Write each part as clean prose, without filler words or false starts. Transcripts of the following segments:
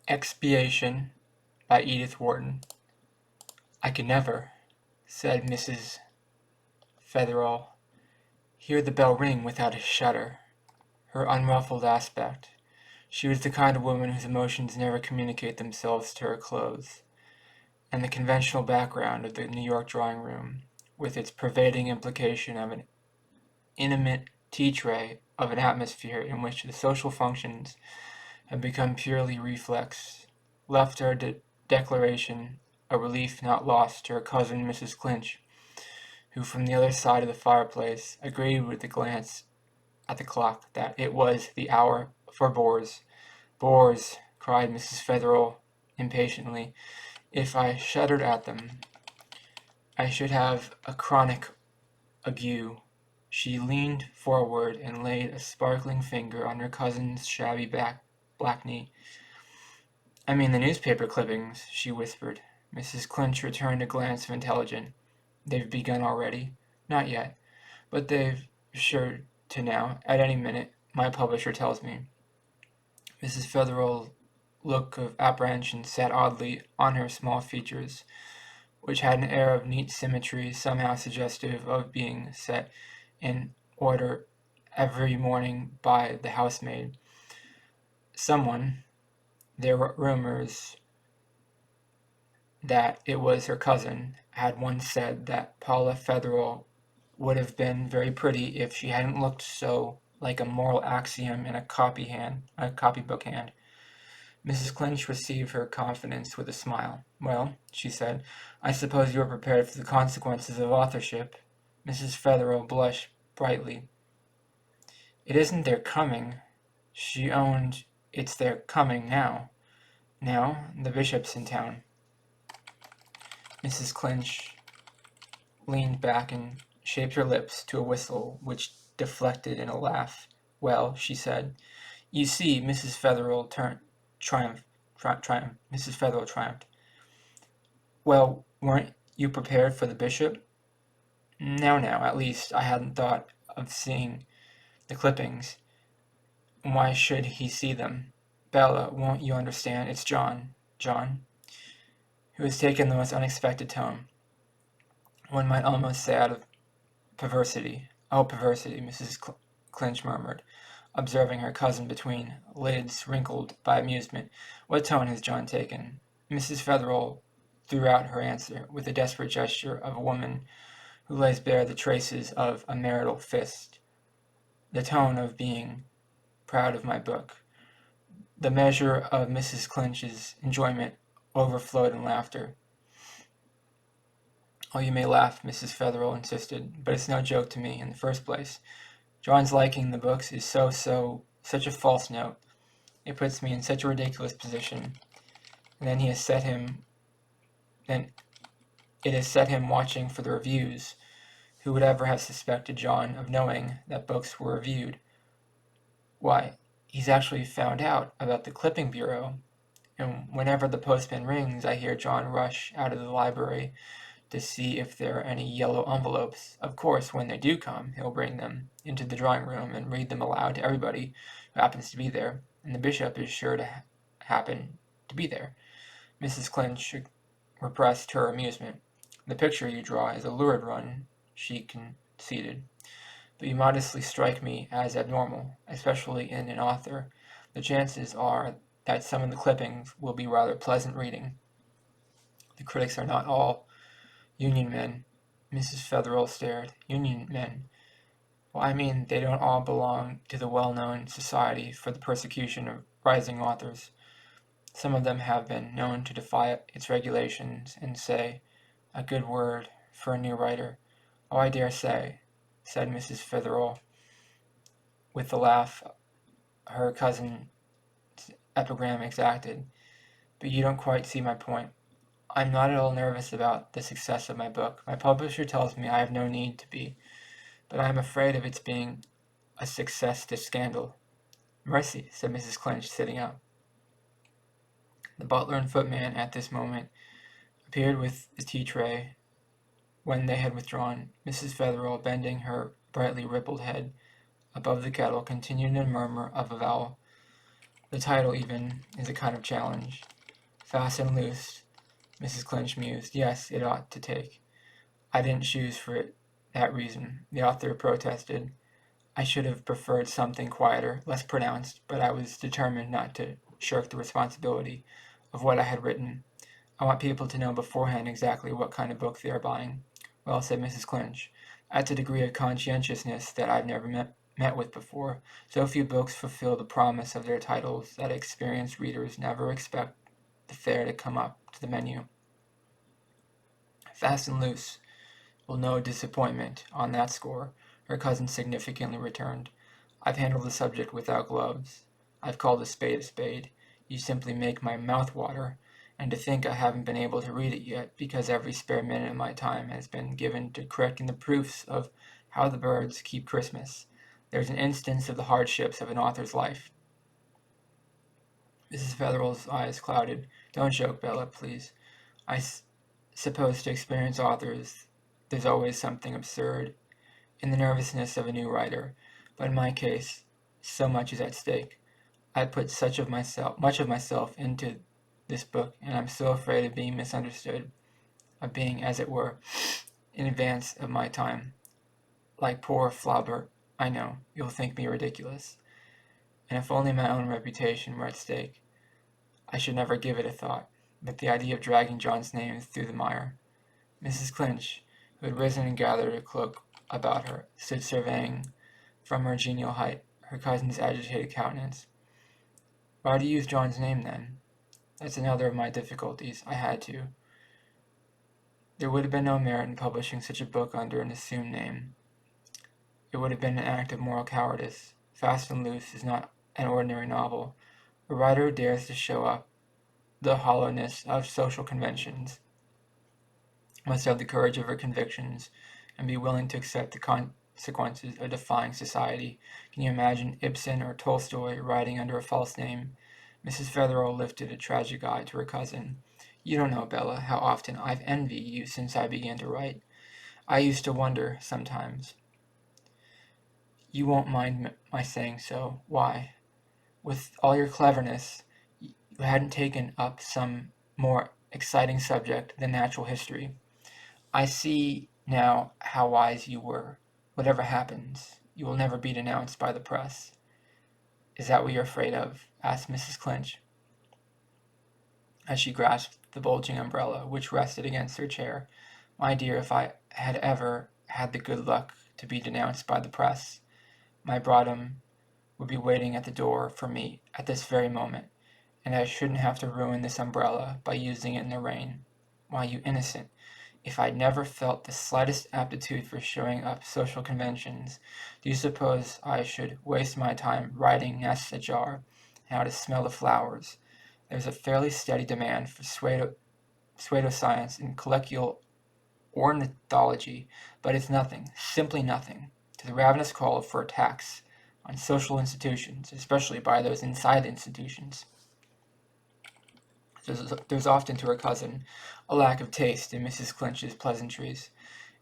Expiation by Edith Wharton. I could never, said Mrs. Fetherall, hear the bell ring without a shudder. Her unruffled aspect. She was the kind of woman whose emotions never communicate themselves to her clothes. And the conventional background of the New York drawing room, with its pervading implication of an intimate tea-tray of an atmosphere in which the social functions have become purely reflex, left her declaration a relief not lost to her cousin Mrs. Clinch, who from the other side of the fireplace agreed with the glance at the clock that it was the hour for bores. Bores, cried Mrs. Fetherall impatiently. If I shuddered at them, I should have a chronic ague. She leaned forward and laid a sparkling finger on her cousin's shabby black knee. I mean the newspaper clippings, she whispered. Mrs. Clinch returned a glance of intelligence. They've begun already? Not yet, but they've sure to now, at any minute, my publisher tells me. Mrs. Fetherall's look of apprehension sat oddly on her small features, which had an air of neat symmetry somehow suggestive of being set in order every morning by the housemaid. Someone, there were rumors that it was her cousin, had once said that Paula Fetherall would have been very pretty if she hadn't looked so like a moral axiom in a copybook hand. Mrs. Clinch received her confidence with a smile. Well, she said, I suppose you are prepared for the consequences of authorship. Mrs. Fetherall blushed brightly. It isn't their coming. She owned it's their coming now. Now, the bishop's in town. Mrs. Clinch leaned back and shaped her lips to a whistle which deflected in a laugh. Well, she said, you see, Mrs. Fetherall triumphed. Mrs. Fetherall triumphed. Well, weren't you prepared for the bishop? Now, at least, I hadn't thought of seeing the clippings. Why should he see them? Bella, won't you understand? It's John, who has taken the most unexpected tone. One might almost say out of perversity. Oh, perversity, Mrs. Clinch murmured, observing her cousin between lids wrinkled by amusement. What tone has John taken? Mrs. Fetherall threw out her answer with the desperate gesture of a woman who lays bare the traces of a marital fist. The tone of being proud of my book. The measure of Mrs. Clinch's enjoyment overflowed in laughter. Oh, you may laugh, Mrs. Fetherall insisted, but it's no joke to me in the first place. John's liking the books is such a false note. It puts me in such a ridiculous position. And then it has set him watching for the reviews. Who would ever have suspected John of knowing that books were reviewed? Why, he's actually found out about the clipping bureau, and whenever the postman rings, I hear John rush out of the library to see if there are any yellow envelopes. Of course, when they do come, he'll bring them into the drawing room and read them aloud to everybody who happens to be there, and the bishop is sure to happen to be there. Mrs. Clinch repressed her amusement. The picture you draw is a lurid one, she conceded, but you modestly strike me as abnormal, especially in an author. The chances are that some of the clippings will be rather pleasant reading. The critics are not all Union men. Mrs. Fetherall stared. Union men? Well, I mean, they don't all belong to the well-known Society for the Persecution of Rising Authors. Some of them have been known to defy its regulations and say a good word for a new writer. Oh, I dare say, said Mrs. Fetherall, with the laugh her cousin's epigram exacted. But you don't quite see my point. I'm not at all nervous about the success of my book. My publisher tells me I have no need to be, but I am afraid of its being a success to scandal. Mercy, said Mrs. Clinch, sitting up. The butler and footman at this moment appeared with the tea-tray. When they had withdrawn, Mrs. Fetherall, bending her brightly rippled head above the kettle, continued in a murmur of avowal. The title, even, is a kind of challenge. Fast and loose, Mrs. Clinch mused. Yes, it ought to take. I didn't choose for it that reason, the author protested. I should have preferred something quieter, less pronounced, but I was determined not to shirk the responsibility of what I had written. I want people to know beforehand exactly what kind of book they are buying. Well, said Mrs. Clinch, that's a degree of conscientiousness that I've never met with before. So few books fulfill the promise of their titles that experienced readers never expect the fare to come up to the menu. Fast and loose will no disappointment on that score, her cousin significantly returned. I've handled the subject without gloves. I've called a spade. You simply make my mouth water, and to think I haven't been able to read it yet because every spare minute of my time has been given to correcting the proofs of How the Birds Keep Christmas. There's an instance of the hardships of an author's life. Mrs. Fetherell's eyes clouded. Don't joke, Bella, please. I suppose to experienced authors there's always something absurd in the nervousness of a new writer, but in my case, so much is at stake. I put much of myself into this book, and I'm so afraid of being misunderstood, of being, as it were, in advance of my time. Like poor Flaubert, I know, you'll think me ridiculous, and if only my own reputation were at stake, I should never give it a thought, but the idea of dragging John's name through the mire. Mrs. Clinch, who had risen and gathered a cloak about her, stood surveying from her genial height her cousin's agitated countenance. Why do you use John's name, then? That's another of my difficulties. I had to. There would have been no merit in publishing such a book under an assumed name. It would have been an act of moral cowardice. Fast and Loose is not an ordinary novel. A writer who dares to show up the hollowness of social conventions must have the courage of her convictions and be willing to accept the consequences of defying society. Can you imagine Ibsen or Tolstoy writing under a false name? Mrs. Fetherell lifted a tragic eye to her cousin. You don't know, Bella, how often I've envied you since I began to write. I used to wonder, sometimes. You won't mind my saying so. Why? With all your cleverness, you hadn't taken up some more exciting subject than natural history. I see now how wise you were. Whatever happens, you will never be denounced by the press. Is that what you're afraid of? Asked Mrs. Clinch, as she grasped the bulging umbrella which rested against her chair. My dear, if I had ever had the good luck to be denounced by the press, my Broadhem would be waiting at the door for me at this very moment, and I shouldn't have to ruin this umbrella by using it in the rain. Why, you innocent! If I'd never felt the slightest aptitude for showing up social conventions, do you suppose I should waste my time writing nests ajar, and how to smell the flowers? There's a fairly steady demand for pseudoscience and colloquial ornithology, but it's nothing, simply nothing, to the ravenous call for attacks on social institutions, especially by those inside institutions. There's often, to her cousin, a lack of taste in Mrs. Clinch's pleasantries,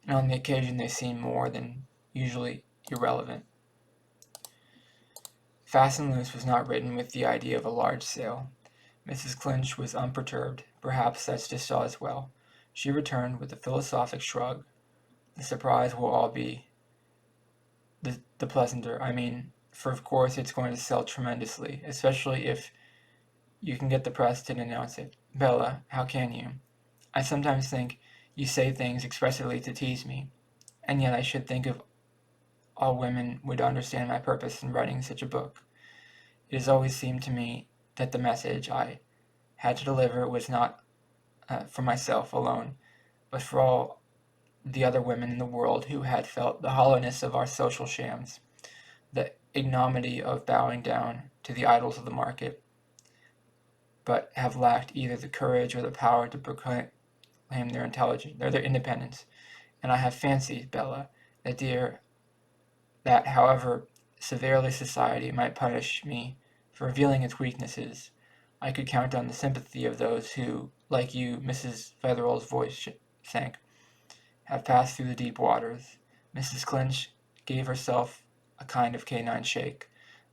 and on the occasion they seem more than usually irrelevant. Fast and Loose was not written with the idea of a large sale. Mrs. Clinch was unperturbed. Perhaps that's just as well. She returned with a philosophic shrug. The surprise will all be the pleasanter. I mean, for of course it's going to sell tremendously, especially if you can get the press to denounce it. Bella, how can you? I sometimes think you say things expressly to tease me, and yet I should think of all women would understand my purpose in writing such a book. It has always seemed to me that the message I had to deliver was not for myself alone, but for all the other women in the world who had felt the hollowness of our social shams, the ignominy of bowing down to the idols of the market, but have lacked either the courage or the power to proclaim their intelligence or their independence. And I have fancied, Bella, that however severely society might punish me for revealing its weaknesses, I could count on the sympathy of those who, like you, Mrs. Fetherell's voice sank, have passed through the deep waters. Mrs. Clinch gave herself a kind of canine shake,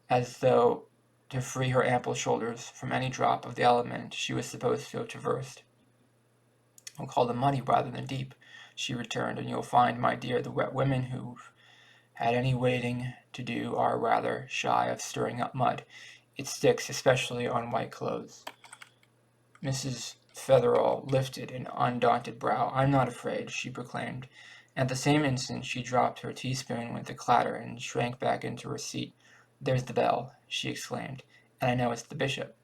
as though to free her ample shoulders from any drop of the element she was supposed to have traversed. "I'll call them muddy rather than deep," she returned, "and you'll find, my dear, the wet women who've had any wading to do are rather shy of stirring up mud. It sticks, especially on white clothes." Mrs. Fetherall lifted an undaunted brow. "I'm not afraid," she proclaimed. At the same instant she dropped her teaspoon with a clatter and shrank back into her seat. "There's the bell," she exclaimed, "and I know it's the bishop."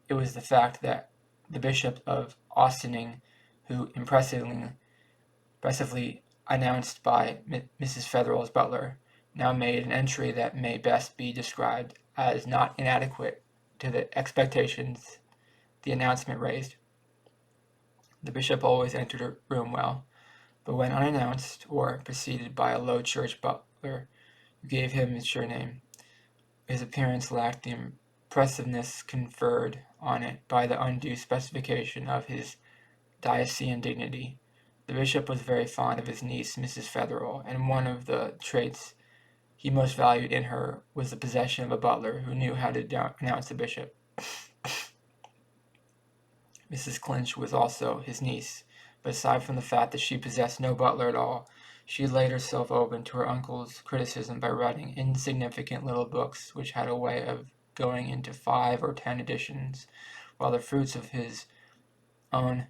It was the fact that the Bishop of Austining, who impressively announced by Mrs. Fetherall's butler, now made an entry that may best be described as not inadequate to the expectations the announcement raised. The bishop always entered a room well, but when unannounced or preceded by a low church butler who gave him his surname, his appearance lacked the impressiveness conferred on it by the undue specification of his diocesan dignity. The bishop was very fond of his niece, Mrs. Fetherall, and one of the traits he most valued in her was the possession of a butler who knew how to announce the bishop. Mrs. Clinch was also his niece, but aside from the fact that she possessed no butler at all, she had laid herself open to her uncle's criticism by writing insignificant little books which had a way of going into 5 or 10 editions, while the fruits of his own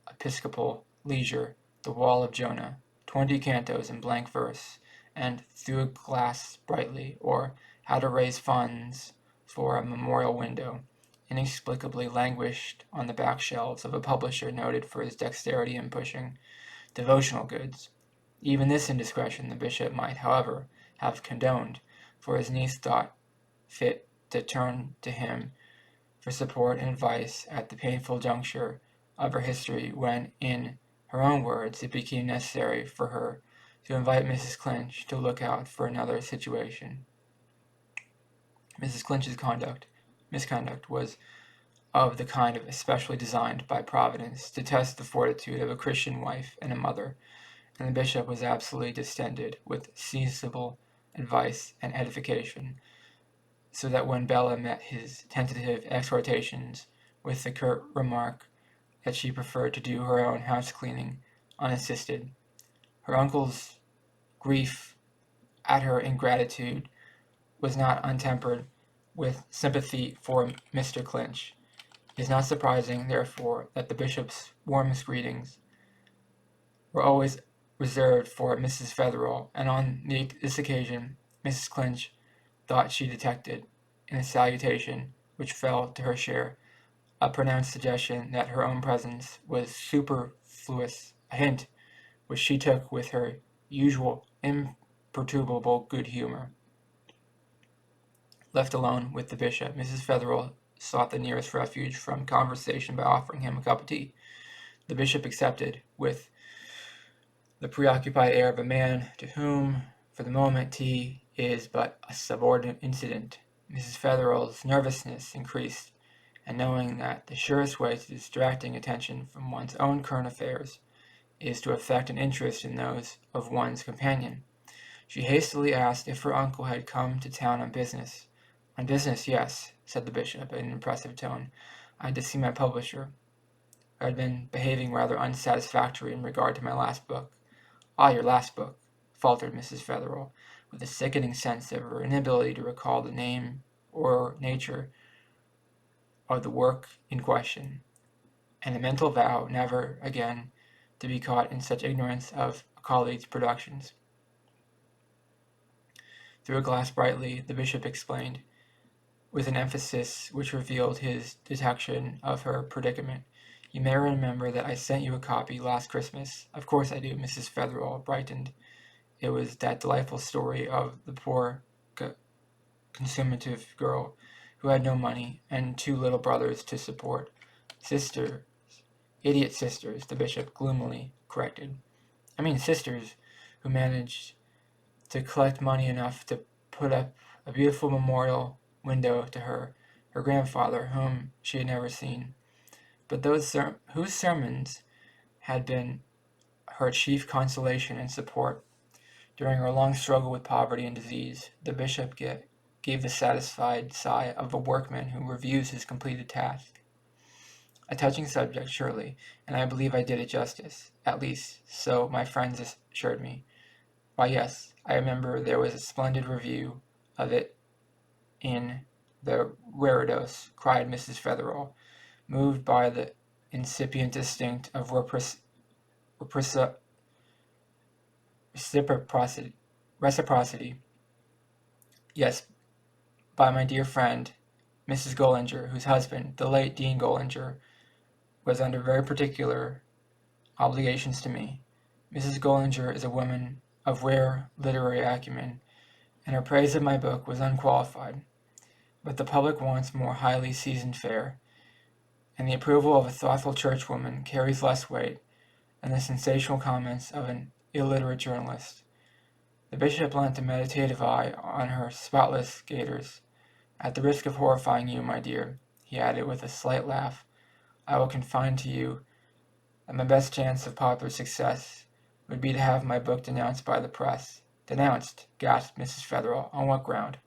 episcopal leisure, The Wall of Jonah, 20 cantos in blank verse, and Through a Glass Brightly, or How to Raise Funds for a Memorial Window, inexplicably languished on the back shelves of a publisher noted for his dexterity in pushing devotional goods. Even this indiscretion the bishop might, however, have condoned, for his niece thought fit to turn to him for support and advice at the painful juncture of her history when, in her own words, it became necessary for her to invite Mrs. Clinch to look out for another situation. Mrs. Clinch's misconduct was of the kind especially designed by Providence to test the fortitude of a Christian wife and a mother, and the bishop was absolutely distended with seasonable advice and edification, so that when Bella met his tentative exhortations with the curt remark that she preferred to do her own house-cleaning unassisted, her uncle's grief at her ingratitude was not untempered with sympathy for Mr. Clinch. It is not surprising, therefore, that the bishop's warmest greetings were always reserved for Mrs. Fetherall, and on this occasion Mrs. Clinch thought she detected, in a salutation which fell to her share, a pronounced suggestion that her own presence was superfluous, a hint which she took with her usual imperturbable good humor. Left alone with the bishop, Mrs. Fetherall sought the nearest refuge from conversation by offering him a cup of tea. The bishop accepted, with the preoccupied air of a man to whom, for the moment, tea is but a subordinate incident. Mrs. Fetherall's nervousness increased, and knowing that the surest way to distracting attention from one's own current affairs is to affect an interest in those of one's companion, she hastily asked if her uncle had come to town on business. "On business, yes," said the bishop in an impressive tone. "I had to see my publisher, who had been behaving rather unsatisfactorily in regard to my last book." "Ah, your last book," faltered Mrs. Fetherall, with a sickening sense of her inability to recall the name or nature of the work in question, and a mental vow never again to be caught in such ignorance of a colleague's productions. Through a Glass Brightly, the bishop explained, with an emphasis which revealed his detection of her predicament. "You may remember that I sent you a copy last Christmas." "Of course I do." Mrs. Fetherall brightened. It was that delightful story of the poor consumptive girl who had no money and 2 little brothers to support. "Sisters, idiot sisters," the bishop gloomily corrected. "I mean sisters who managed to collect money enough to put up a beautiful memorial window to her grandfather, whom she had never seen, but whose sermons had been her chief consolation and support during her long struggle with poverty and disease." The bishop gave the satisfied sigh of a workman who reviews his completed task. A touching subject, surely, and I believe I did it justice. At least, so my friends assured me. Why, yes, I remember there was a splendid review of it in the Reredos, cried Mrs. Fetherall, moved by the incipient instinct of reciprocity. Yes, by my dear friend, Mrs. Gollinger, whose husband, the late Dean Gollinger, was under very particular obligations to me. Mrs. Gollinger is a woman of rare literary acumen, and her praise of my book was unqualified. But the public wants more highly seasoned fare, and the approval of a thoughtful churchwoman carries less weight than the sensational comments of an illiterate journalist. The bishop lent a meditative eye on her spotless gaiters. At the risk of horrifying you, my dear, he added with a slight laugh, I will confide to you that my best chance of popular success would be to have my book denounced by the press. Denounced, gasped Mrs. Fetherall. On what ground?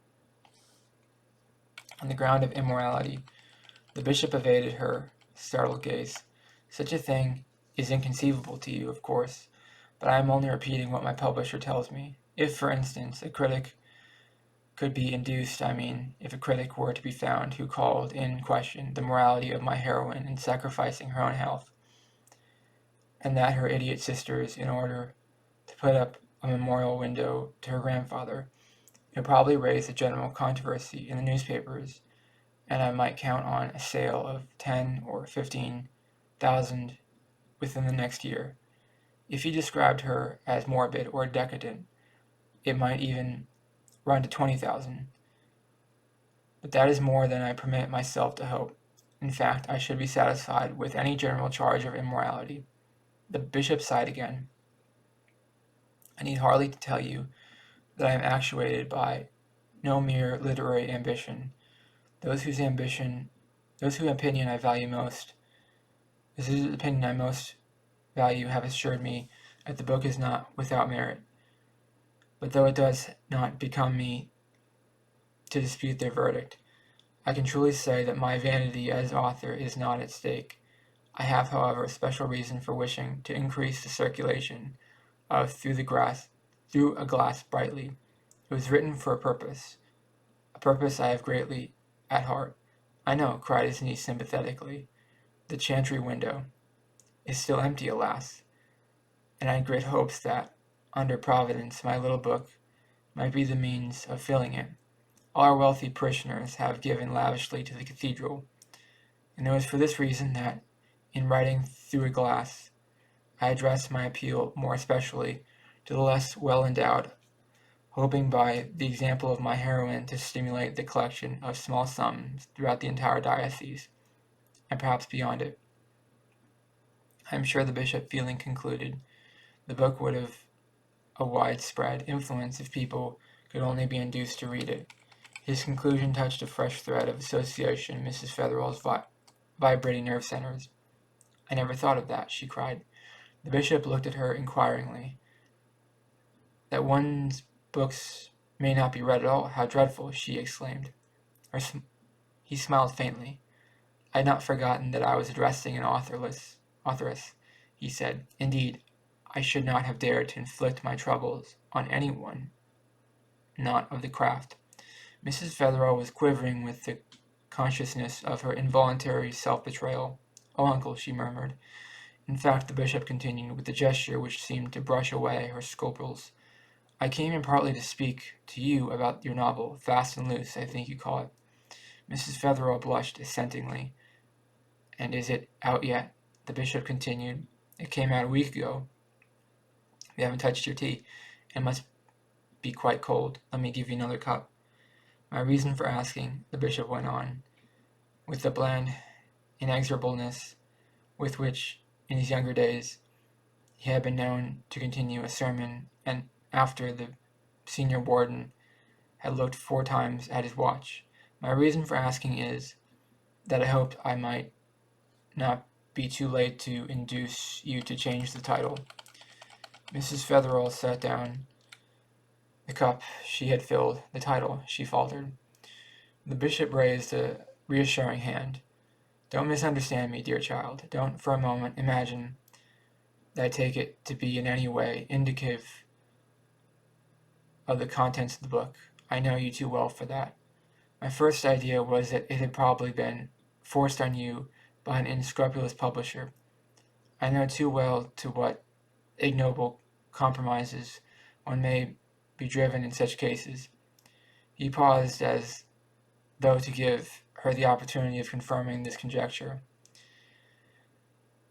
On the ground of immorality. The bishop evaded her startled gaze. Such a thing is inconceivable to you, of course, but I am only repeating what my publisher tells me. If, for instance, a critic could be induced, if a critic were to be found who called in question the morality of my heroine in sacrificing her own health, and that her idiot sisters, in order to put up a memorial window to her grandfather, it would probably raise a general controversy in the newspapers, and I might count on a sale of 10 or 15,000 within the next year. If you described her as morbid or decadent, it might even run to 20,000. But that is more than I permit myself to hope. In fact, I should be satisfied with any general charge of immorality. The bishop sighed again. I need hardly to tell you that I am actuated by no mere literary ambition. Those whose opinion I value most, those whose opinion I most value have assured me that the book is not without merit. But though it does not become me to dispute their verdict, I can truly say that my vanity as author is not at stake. I have, however, a special reason for wishing to increase the circulation of Through a Glass Brightly. It was written for a purpose I have greatly at heart. I know, cried his niece sympathetically. The chantry window is still empty, alas, and I had great hopes that, under Providence, my little book might be the means of filling it. All our wealthy parishioners have given lavishly to the cathedral, and it was for this reason that, in writing Through a Glass, I addressed my appeal more especially to the less well-endowed, hoping by the example of my heroine to stimulate the collection of small sums throughout the entire diocese, and perhaps beyond it. I am sure the bishop feeling concluded the book would have a widespread influence if people could only be induced to read it. His conclusion touched a fresh thread of association in Mrs. Fetherall's vibrating nerve centers. I never thought of that, she cried. The bishop looked at her inquiringly. That one's books may not be read at all, how dreadful, she exclaimed. He smiled faintly. I had not forgotten that I was addressing an authoress, he said. Indeed, I should not have dared to inflict my troubles on anyone not of the craft. Mrs. Fetherall was quivering with the consciousness of her involuntary self-betrayal. Oh, uncle, she murmured. In fact, the bishop continued, with a gesture which seemed to brush away her scruples, I came in partly to speak to you about your novel, Fast and Loose, I think you call it. Mrs. Fetherall blushed assentingly. And is it out yet? The bishop continued. It came out a week ago. You haven't touched your tea. It must be quite cold. Let me give you another cup. My reason for asking, the bishop went on, with the bland inexorableness with which, in his younger days, he had been known to continue a sermon, and after the senior warden had looked 4 times at his watch. My reason for asking is that I hoped I might not be too late to induce you to change the title. Mrs. Fetherall set down the cup she had filled. The title, she faltered. The bishop raised a reassuring hand. Don't misunderstand me, dear child. Don't for a moment imagine that I take it to be in any way indicative of the contents of the book. I know you too well for that. My first idea was that it had probably been forced on you by an unscrupulous publisher. I know too well to what ignoble compromises one may be driven in such cases. He paused as though to give her the opportunity of confirming this conjecture.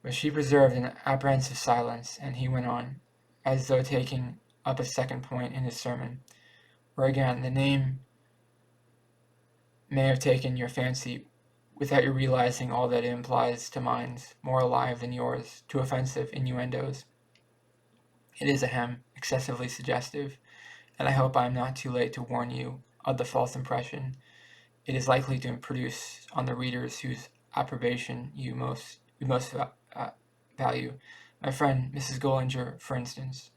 But she preserved an apprehensive silence, and he went on, as though taking up a second point in his sermon, where again the name may have taken your fancy without your realizing all that it implies to minds more alive than yours, to offensive innuendos. It is excessively suggestive, and I hope I am not too late to warn you of the false impression it is likely to produce on the readers whose approbation we most value. My friend, Mrs. Gollinger, for instance.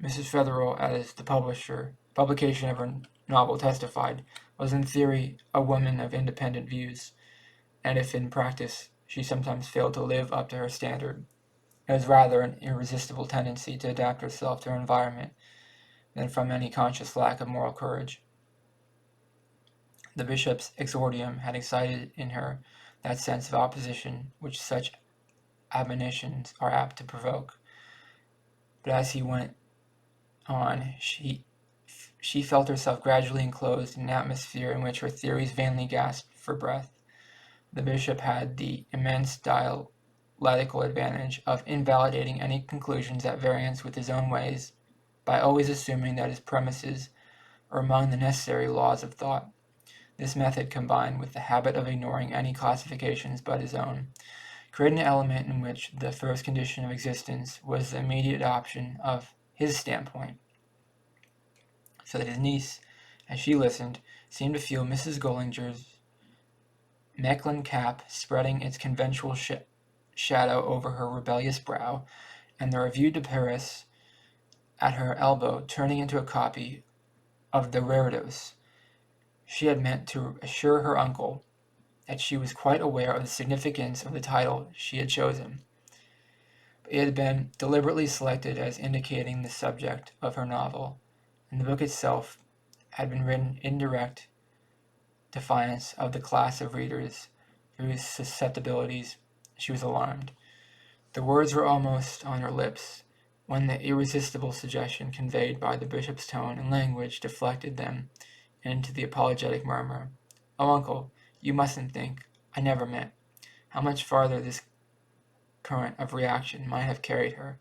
Mrs. Fetherell, as the publication of her novel testified, was in theory a woman of independent views, and if in practice she sometimes failed to live up to her standard, it was rather an irresistible tendency to adapt herself to her environment than from any conscious lack of moral courage. The bishop's exordium had excited in her that sense of opposition which such admonitions are apt to provoke. But as he went on, she felt herself gradually enclosed in an atmosphere in which her theories vainly gasped for breath. The bishop had the immense dialectical advantage of invalidating any conclusions at variance with his own ways by always assuming that his premises are among the necessary laws of thought. This method, combined with the habit of ignoring any classifications but his own, created an element in which the first condition of existence was the immediate adoption of his standpoint, so that his niece, as she listened, seemed to feel Mrs. Gollinger's Mechlin cap spreading its conventual shadow over her rebellious brow, and the Revue de Paris at her elbow turning into a copy of the Reredos. She had meant to assure her uncle that she was quite aware of the significance of the title she had chosen. It had been deliberately selected as indicating the subject of her novel, and the book itself had been written in direct defiance of the class of readers for whose susceptibilities she was alarmed. The words were almost on her lips when the irresistible suggestion conveyed by the bishop's tone and language deflected them into the apologetic murmur. Oh, uncle, you mustn't think. I never meant. How much farther this current of reaction might have carried her,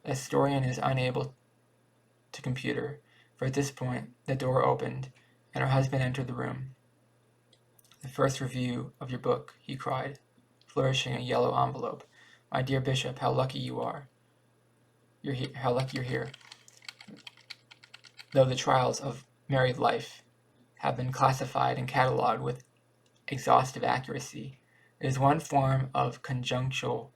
the historian is unable to compute her, for at this point the door opened, and her husband entered the room. The first review of your book, he cried, flourishing a yellow envelope. My dear bishop, how lucky you are. How lucky you're here. Though the trials of married life have been classified and catalogued with exhaustive accuracy, it is one form of conjunctural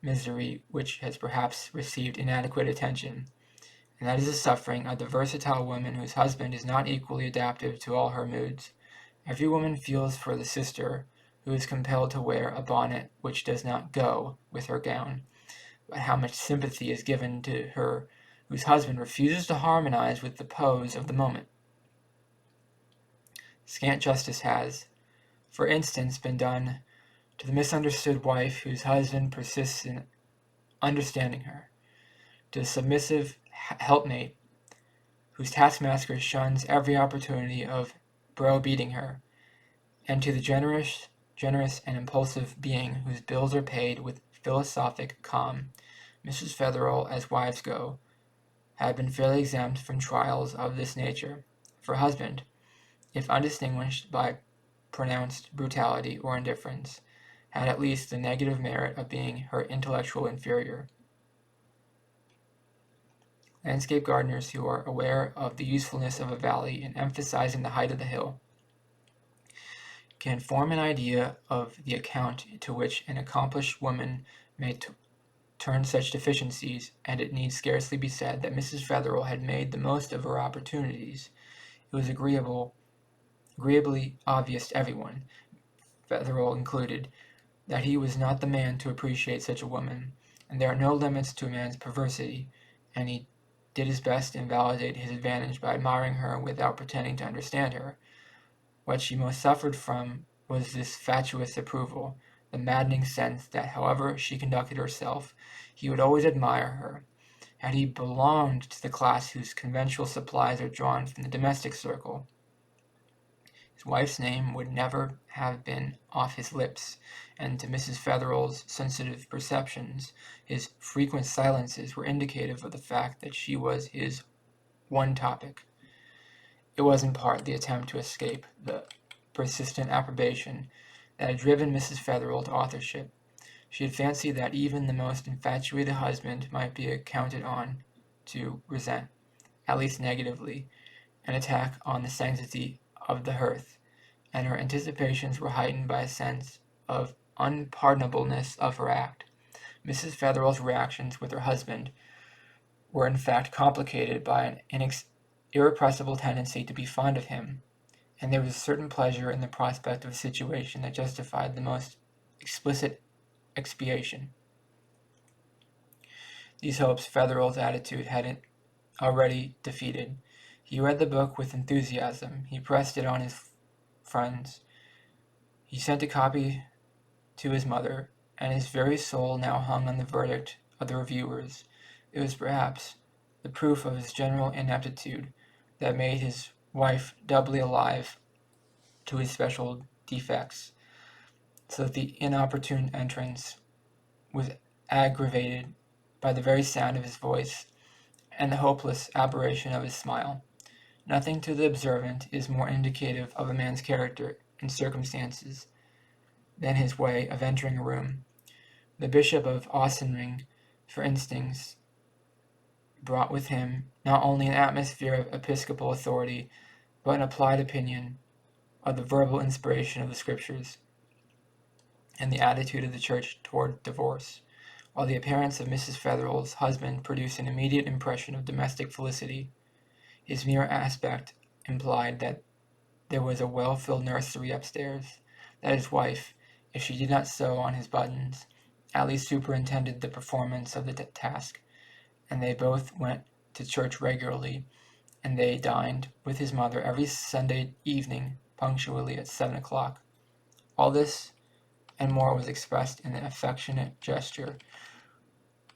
misery which has perhaps received inadequate attention, and that is the suffering of the versatile woman whose husband is not equally adaptive to all her moods. Every woman feels for the sister who is compelled to wear a bonnet which does not go with her gown, but how much sympathy is given to her whose husband refuses to harmonize with the pose of the moment. Scant justice has, for instance, been done to the misunderstood wife whose husband persists in understanding her, to the submissive helpmate whose taskmaster shuns every opportunity of browbeating her, and to the generous and impulsive being whose bills are paid with philosophic calm. Mrs. Fetherell, as wives go, had been fairly exempt from trials of this nature. For husband, if undistinguished by pronounced brutality or indifference, had at least the negative merit of being her intellectual inferior. Landscape gardeners who are aware of the usefulness of a valley in emphasizing the height of the hill can form an idea of the account to which an accomplished woman may turn such deficiencies, and it need scarcely be said that Mrs. Fetherell had made the most of her opportunities. It was agreeable agreeably obvious to everyone, Fetherell included, that he was not the man to appreciate such a woman, and there are no limits to a man's perversity, and he did his best to invalidate his advantage by admiring her without pretending to understand her. What she most suffered from was this fatuous approval, the maddening sense that however she conducted herself, he would always admire her. Had he belonged to the class whose conventional supplies are drawn from the domestic circle, his wife's name would never have been off his lips, and to Mrs. Fetherell's sensitive perceptions, his frequent silences were indicative of the fact that she was his one topic. It was in part the attempt to escape the persistent approbation that had driven Mrs. Fetherell to authorship. She had fancied that even the most infatuated husband might be counted on to resent, at least negatively, an attack on the sanctity of the hearth, and her anticipations were heightened by a sense of unpardonableness of her act. Mrs. Fetherell's reactions with her husband were in fact complicated by an irrepressible tendency to be fond of him, and there was a certain pleasure in the prospect of a situation that justified the most explicit expiation. These hopes Fetherell's attitude had already defeated. He read the book with enthusiasm. He pressed it on his friends. He sent a copy to his mother, and his very soul now hung on the verdict of the reviewers. It was perhaps the proof of his general ineptitude that made his wife doubly alive to his special defects, so that the inopportune entrance was aggravated by the very sound of his voice and the hopeless aberration of his smile. Nothing to the observant is more indicative of a man's character and circumstances than his way of entering a room. The Bishop of Auchenring, for instance, brought with him not only an atmosphere of episcopal authority, but an applied opinion of the verbal inspiration of the Scriptures and the attitude of the Church toward divorce, while the appearance of Mrs. Fetherell's husband produced an immediate impression of domestic felicity. His mere aspect implied that there was a well-filled nursery upstairs, that his wife, if she did not sew on his buttons, at least superintended the performance of the task, and they both went to church regularly, and they dined with his mother every Sunday evening punctually at 7 o'clock. All this and more was expressed in the affectionate gesture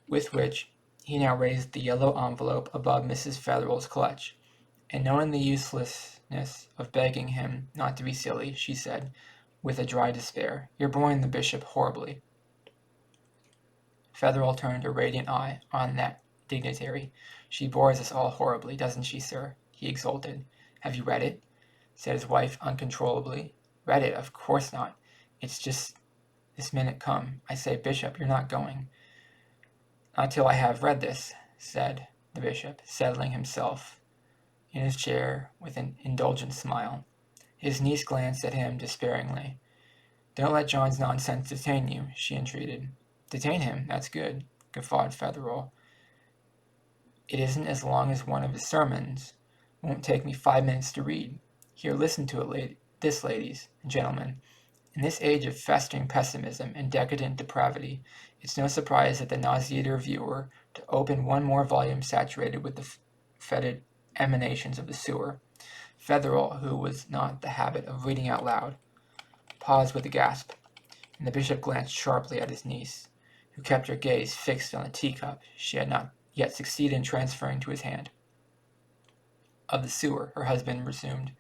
with which he now raised the yellow envelope above Mrs. Fetherell's clutch, and knowing the uselessness of begging him not to be silly, she said, with a dry despair, "You're boring the bishop horribly." Fetherell turned a radiant eye on that dignitary. "She bores us all horribly, doesn't she, sir?" he exulted. "Have you read it?" said his wife uncontrollably. "Read it? Of course not. It's just this minute come. I say, Bishop, you're not going." "Not till I have read this," said the bishop, settling himself in his chair with an indulgent smile. His niece glanced at him despairingly. "Don't let John's nonsense detain you," she entreated. "Detain him? That's good," guffawed Fetherell. "It isn't as long as one of his sermons. Won't take me 5 minutes to read. Here, listen to it, ladies and gentlemen. In this age of festering pessimism and decadent depravity, it's no surprise that the nauseated reviewer to open one more volume saturated with the fetid emanations of the sewer." Fetherell, who was not the habit of reading out loud, paused with a gasp, and the bishop glanced sharply at his niece, who kept her gaze fixed on the teacup she had not yet succeeded in transferring to his hand. "Of the sewer," her husband resumed,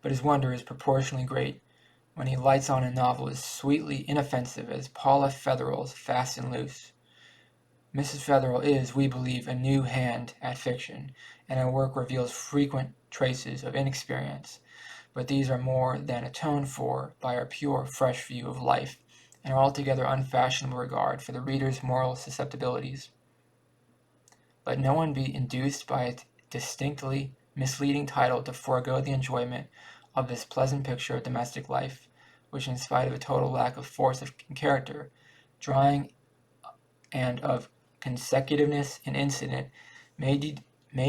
"but his wonder is proportionally great when he lights on a novel as sweetly inoffensive as Paula Fetherell's Fast and Loose. Mrs. Fetherell is, we believe, a new hand at fiction, and her work reveals frequent traces of inexperience, but these are more than atoned for by her pure, fresh view of life and her altogether unfashionable regard for the reader's moral susceptibilities. Let no one be induced by a distinctly misleading title to forego the enjoyment of this pleasant picture of domestic life, which, in spite of a total lack of force of character, drawing and of consecutiveness in incident, may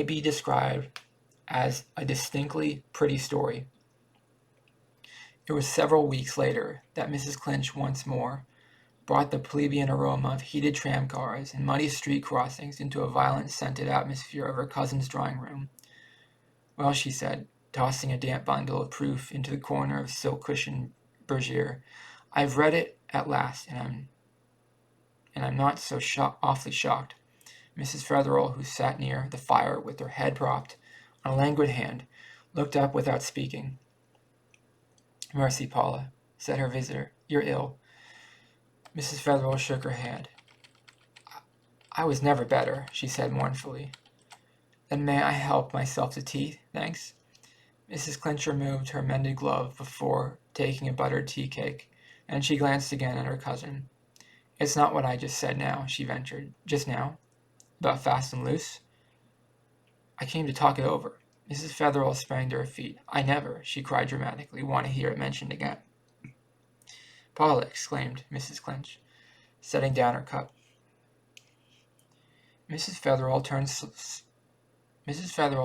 be described as a distinctly pretty story. It was several weeks later that Mrs. Clinch once more brought the plebeian aroma of heated tramcars and muddy street crossings into a violent scented atmosphere of her cousin's drawing-room. "Well," she said, tossing a damp bundle of proof into the corner of silk-cushioned bergère, "I've read it at last, and I'm not so awfully shocked." Mrs. Fetherell, who sat near the fire with her head propped on a languid hand, looked up without speaking. "Mercy, Paula," said her visitor, "you're ill." Mrs. Fetherell shook her head. "I was never better," she said mournfully. "Then may I help myself to tea, thanks?" Mrs. Clinch removed her mended glove before taking a buttered tea cake, and she glanced again at her cousin. "It's not what I just said now," she ventured. "Just now? About fast and loose?" "I came to talk it over." Mrs. Fetherell sprang to her feet. "I never," she cried dramatically, "want to hear it mentioned again." "Paula," exclaimed Mrs. Clinch, setting down her cup. Mrs. Fetherell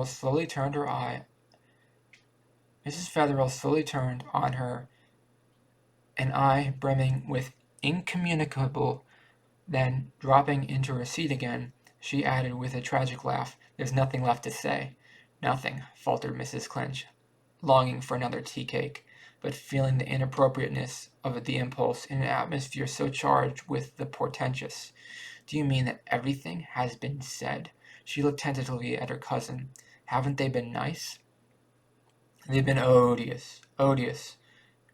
slowly turned on her an eye brimming with incommunicable. Then, dropping into her seat again, she added with a tragic laugh, "There's nothing left to say." "Nothing," faltered Mrs. Clinch, longing for another tea cake, but feeling the inappropriateness of the impulse in an atmosphere so charged with the portentous. "Do you mean that everything has been said?" She looked tentatively at her cousin. "Haven't they been nice?" "They've been odious, odious,"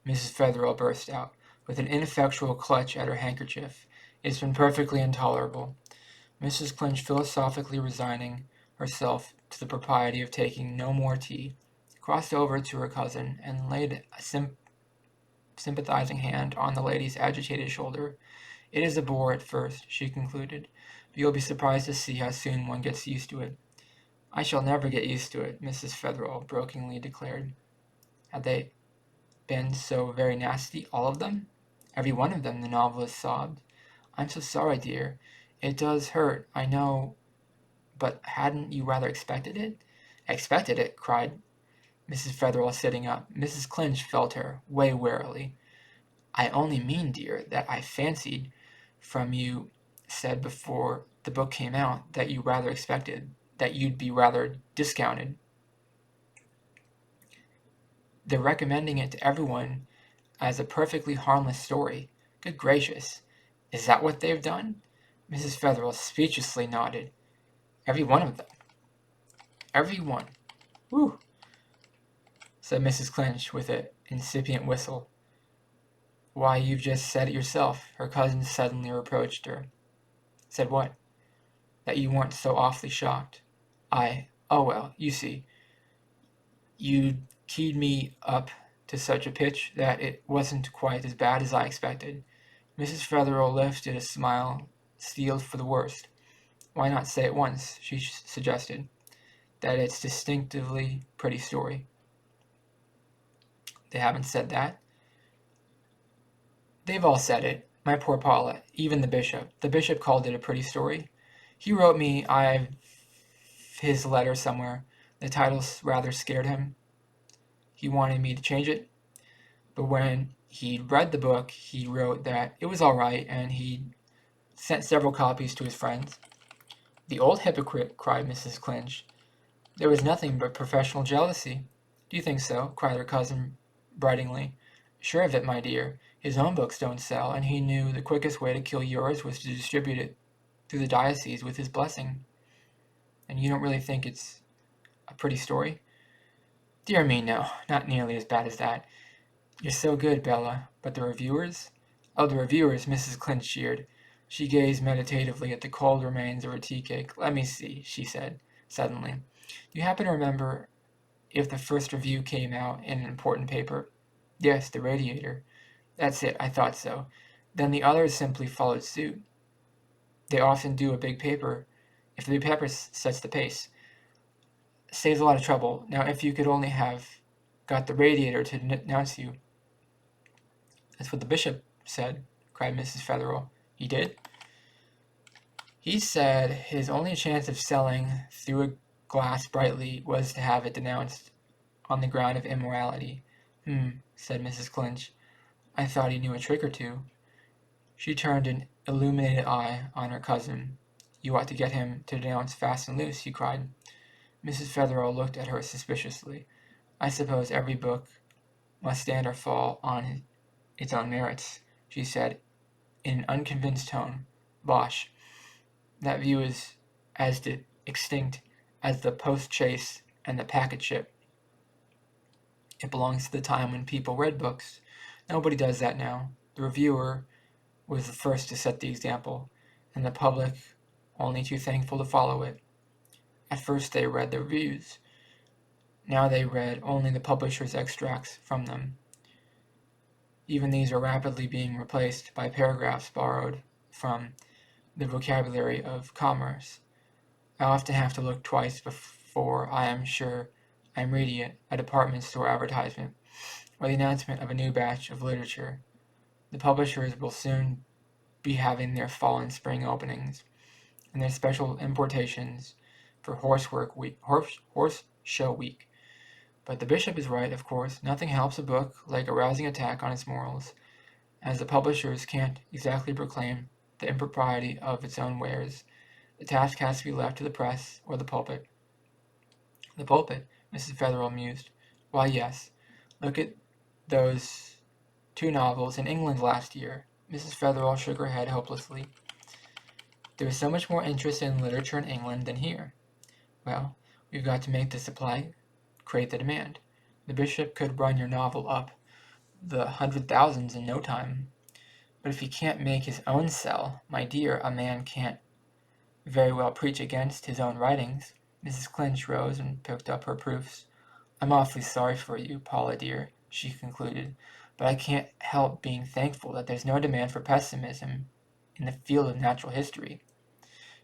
Mrs. Fetherell burst out, with an ineffectual clutch at her handkerchief. "It's been perfectly intolerable." Mrs. Clinch, philosophically resigning herself to the propriety of taking no more tea, crossed over to her cousin and laid a sympathizing hand on the lady's agitated shoulder. "It is a bore at first," she concluded, "but you'll be surprised to see how soon one gets used to it." "I shall never get used to it," Mrs. Fetherell brokenly declared. "Had they been so very nasty, all of them?" "Every one of them," the novelist sobbed. "I'm so sorry, dear. It does hurt, I know, but hadn't you rather expected it?" "Expected it?" cried Mrs. Fetherell, sitting up. Mrs. Clinch felt her way warily. "I only mean, dear, that I fancied from you said before the book came out that you rather expected that you'd be rather discounted. They're recommending it to everyone as a perfectly harmless story. Good gracious, is that what they've done?" Mrs. Fetherell speechlessly nodded. "Every one of them. Every one." "Whew," said Mrs. Clinch with an incipient whistle. "Why, you've just said it yourself," her cousin suddenly reproached her. "Said what?" "That you weren't so awfully shocked." "Oh well, you see, you'd keyed me up to such a pitch that it wasn't quite as bad as I expected." Mrs. Fetherell lifted a smile steeled for the worst. "Why not say at once," she suggested, "that it's distinctively pretty story?" "They haven't said that?" "They've all said it. My poor Paula, even the bishop. The bishop called it a pretty story. He wrote me I've his letter somewhere. The title rather scared him. He wanted me to change it. But when he'd read the book, he wrote that it was all right, and he'd sent several copies to his friends." "The old hypocrite!" cried Mrs. Clinch. "There was nothing but professional jealousy." "Do you think so?" cried her cousin bitingly. "Sure of it, my dear. His own books don't sell, and he knew the quickest way to kill yours was to distribute it through the diocese with his blessing." "And you don't really think it's a pretty story?" "Dear me, no. Not nearly as bad as that." "You're so good, Bella. But the reviewers?" "Oh, the reviewers," Mrs. Clinch jeered. She gazed meditatively at the cold remains of her tea cake. "Let me see," she said, suddenly. "Do you happen to remember if the first review came out in an important paper?" "Yes, the Radiator." "That's it, I thought so. Then the others simply followed suit. They often do a big paper, if the big paper sets the pace. Saves a lot of trouble. Now, if you could only have got the Radiator to denounce you." "That's what the bishop said," cried Mrs. Fetherell. "He did?" "He said his only chance of selling Through a Glass Brightly was to have it denounced on the ground of immorality." said Mrs. Clinch. I thought he knew a trick or two. She turned an illuminated eye on her cousin. You ought to get him to denounce Fast and Loose, he cried. Mrs. Featherall looked at her suspiciously. I suppose every book must stand or fall on its own merits, she said in an unconvinced tone. Bosh. That view is as extinct as the post-chaise and the packet ship. It belongs to the time when people read books. Nobody does that now. The reviewer was the first to set the example, and the public only too thankful to follow it. At first they read the reviews. Now they read only the publisher's extracts from them. Even these are rapidly being replaced by paragraphs borrowed from the vocabulary of commerce. I often have to look twice before I am sure I am reading a department store advertisement or the announcement of a new batch of literature. The publishers will soon be having their fall and spring openings and their special importations for horse show week. But the bishop is right, of course. Nothing helps a book like a rousing attack on its morals, as the publishers can't exactly proclaim the impropriety of its own wares. The task has to be left to the press or the pulpit. The pulpit, Mrs. Featherall mused. Why, yes. Look at those 2 novels in England last year. Mrs. Featherall shook her head hopelessly. There is so much more interest in literature in England than here. Well, we've got to make the supply create the demand. The bishop could run your novel up the 100,000s in no time. But if he can't make his own sell, my dear, a man can't very well preach against his own writings. Mrs. Clinch rose and picked up her proofs. I'm awfully sorry for you, Paula dear, she concluded, but I can't help being thankful that there's no demand for pessimism in the field of natural history.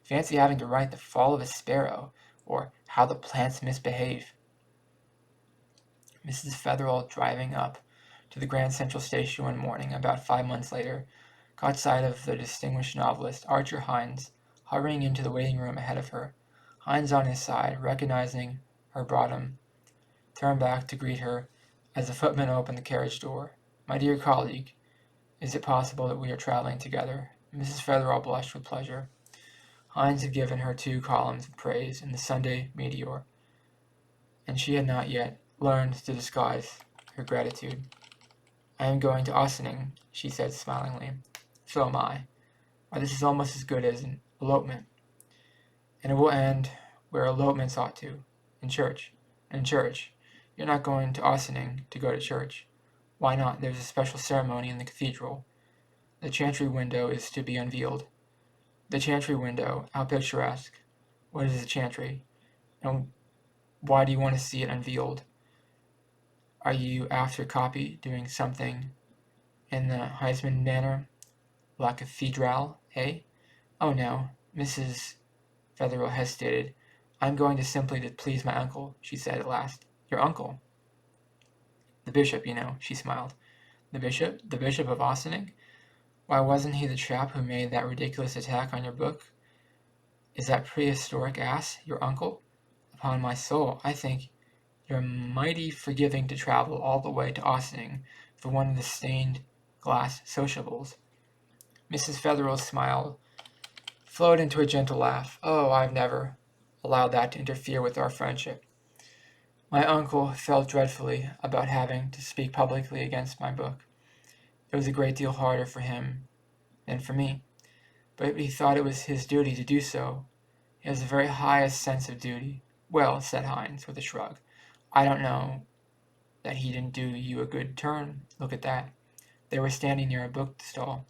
Fancy having to write The Fall of a Sparrow, or How the Plants Misbehave. Mrs. Featherall, driving up to the Grand Central Station one morning about 5 months later, caught sight of the distinguished novelist Archer Hines hurrying into the waiting room ahead of her. Hines, on his side, recognizing her brougham, turned back to greet her as the footman opened the carriage door. My dear colleague, is it possible that we are traveling together? Mrs. Featherall blushed with pleasure. Hines had given her 2 columns of praise in the Sunday Meteor, and she had not yet learned to disguise her gratitude. I am going to Ossining, she said smilingly. So am I. Why, this is almost as good as an elopement. And it will end where elopements ought to, in church. In church. You're not going to Ossining to go to church. Why not? There's a special ceremony in the cathedral. The chantry window is to be unveiled. The chantry window, how picturesque. What is a chantry? And why do you want to see it unveiled? Are you after copy doing something in the Heisman manner? La Cathedral, eh? Oh no, Mrs. Featherall hesitated. I'm going to simply to please my uncle, she said at last. Your uncle? The bishop, you know, she smiled. The bishop? The Bishop of Ossining? Why, wasn't he the chap who made that ridiculous attack on your book? Is that prehistoric ass your uncle? Upon my soul, I think you're mighty forgiving to travel all the way to Ossining for one of the stained glass sociables. Mrs. Featherall smiled, flowed into a gentle laugh. Oh, I've never allowed that to interfere with our friendship. My uncle felt dreadfully about having to speak publicly against my book. It was a great deal harder for him than for me, but he thought it was his duty to do so. He has the very highest sense of duty. Well, said Hines, with a shrug, I don't know that he didn't do you a good turn. Look at that. They were standing near a bookstall,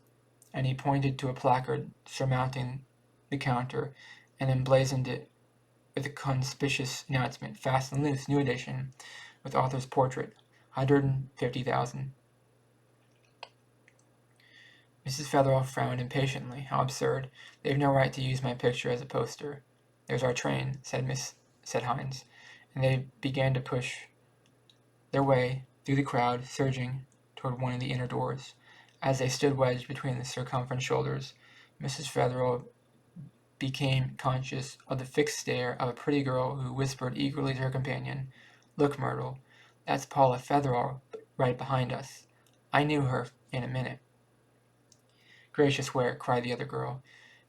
and he pointed to a placard surmounting the counter and emblazoned it with a conspicuous announcement, Fast and Loose, new edition, with author's portrait, 150,000. Mrs. Featherall frowned impatiently. How absurd. They've no right to use my picture as a poster. There's our train, said Hines, and they began to push their way through the crowd, surging toward one of the inner doors. As they stood wedged between the circumferent shoulders, Mrs. Featherall became conscious of the fixed stare of a pretty girl who whispered eagerly to her companion, Look, Myrtle, that's Paula Featherall, right behind us. I knew her in a minute. Gracious where, cried the other girl,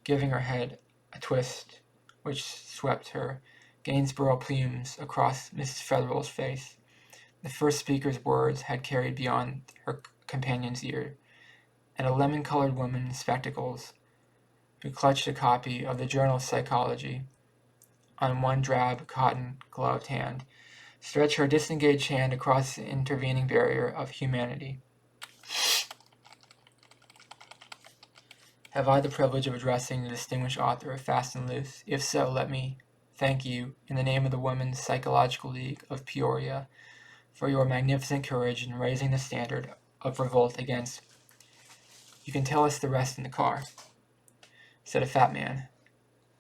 giving her head a twist which swept her Gainsborough plumes across Mrs. Fetherell's face. The first speaker's words had carried beyond her companion's ear, and a lemon-colored woman in spectacles, who clutched a copy of the Journal of Psychology on one drab, cotton-gloved hand, stretched her disengaged hand across the intervening barrier of humanity. Have I the privilege of addressing the distinguished author of Fast and Loose? If so, let me thank you, in the name of the Women's Psychological League of Peoria, for your magnificent courage in raising the standard of revolt against. You can tell us the rest in the car, said a fat man,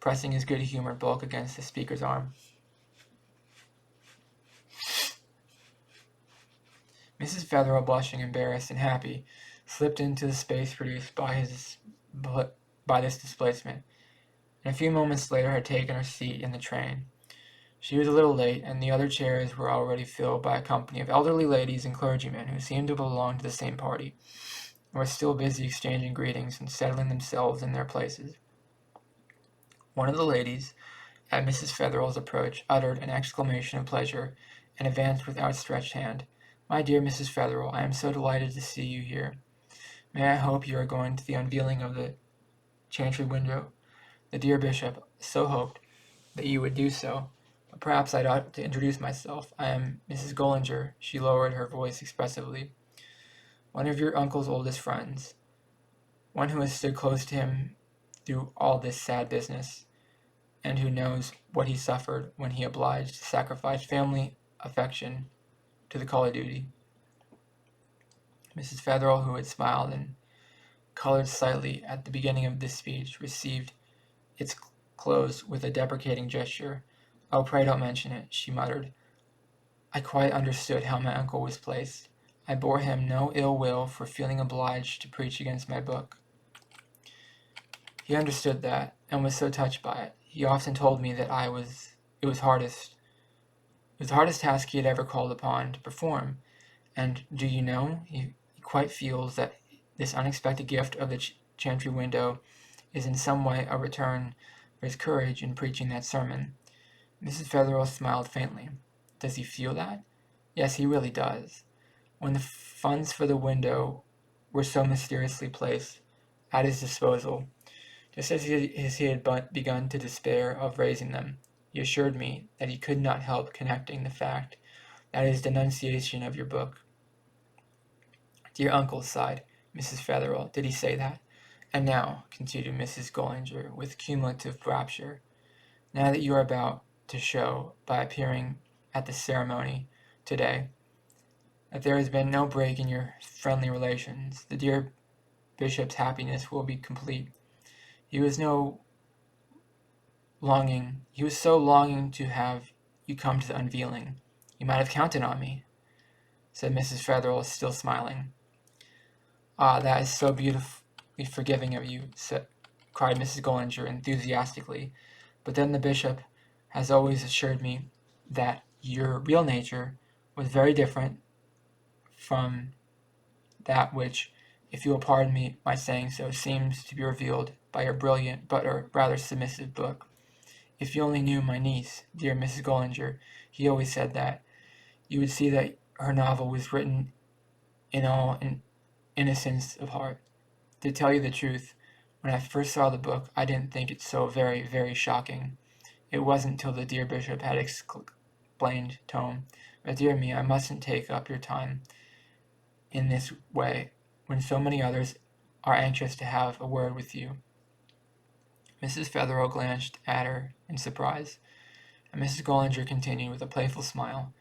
pressing his good-humored bulk against the speaker's arm. Mrs. Fetherell, blushing, embarrassed, and happy, slipped into the space produced by this displacement, and a few moments later had taken her seat in the train. She was a little late, and the other chairs were already filled by a company of elderly ladies and clergymen who seemed to belong to the same party, and were still busy exchanging greetings and settling themselves in their places. One of the ladies, at Mrs. Fetherell's approach, uttered an exclamation of pleasure, and advanced with outstretched hand. My dear Mrs. Fetherell, I am so delighted to see you here. May I hope you are going to the unveiling of the chantry window? The dear bishop so hoped that you would do so, but perhaps I ought to introduce myself. I am Mrs. Gollinger. She lowered her voice expressively. One of your uncle's oldest friends, one who has stood close to him through all this sad business, and who knows what he suffered when he obliged to sacrifice family affection to the call of duty. Mrs. Fetherell, who had smiled and colored slightly at the beginning of this speech, received its close with a deprecating gesture. Oh, pray don't mention it, she muttered. I quite understood how my uncle was placed. I bore him no ill will for feeling obliged to preach against my book. He understood that, and was so touched by it. He often told me that it was the hardest task he had ever called upon to perform. And do you know, he quite feels that this unexpected gift of the chantry window is in some way a return for his courage in preaching that sermon. Mrs. Fetherell smiled faintly. Does he feel that? Yes, he really does. When the funds for the window were so mysteriously placed at his disposal, just as he had begun to despair of raising them, he assured me that he could not help connecting the fact that his denunciation of your book. Dear uncle, sighed Mrs. Fetherell, did he say that? And now, continued Mrs. Gollinger with cumulative rapture, now that you are about to show, by appearing at the ceremony today, that there has been no break in your friendly relations, the dear bishop's happiness will be complete. He was so longing to have you come to the unveiling. You might have counted on me, said Mrs. Fetherell, still smiling. Ah, that is so beautifully forgiving of you, cried Mrs. Gollinger enthusiastically. But then the bishop has always assured me that your real nature was very different from that which, if you will pardon me my saying so, seems to be revealed by your brilliant but rather submissive book. If you only knew my niece, dear Mrs. Gollinger, he always said that, you would see that her novel was written in all innocence of heart. To tell you the truth, when I first saw the book, I didn't think it so very, very shocking. It wasn't till the dear bishop had explained tone. But dear me, I mustn't take up your time in this way, when so many others are anxious to have a word with you. Mrs. Fetherell glanced at her in surprise, and Mrs. Gollinger continued with a playful smile.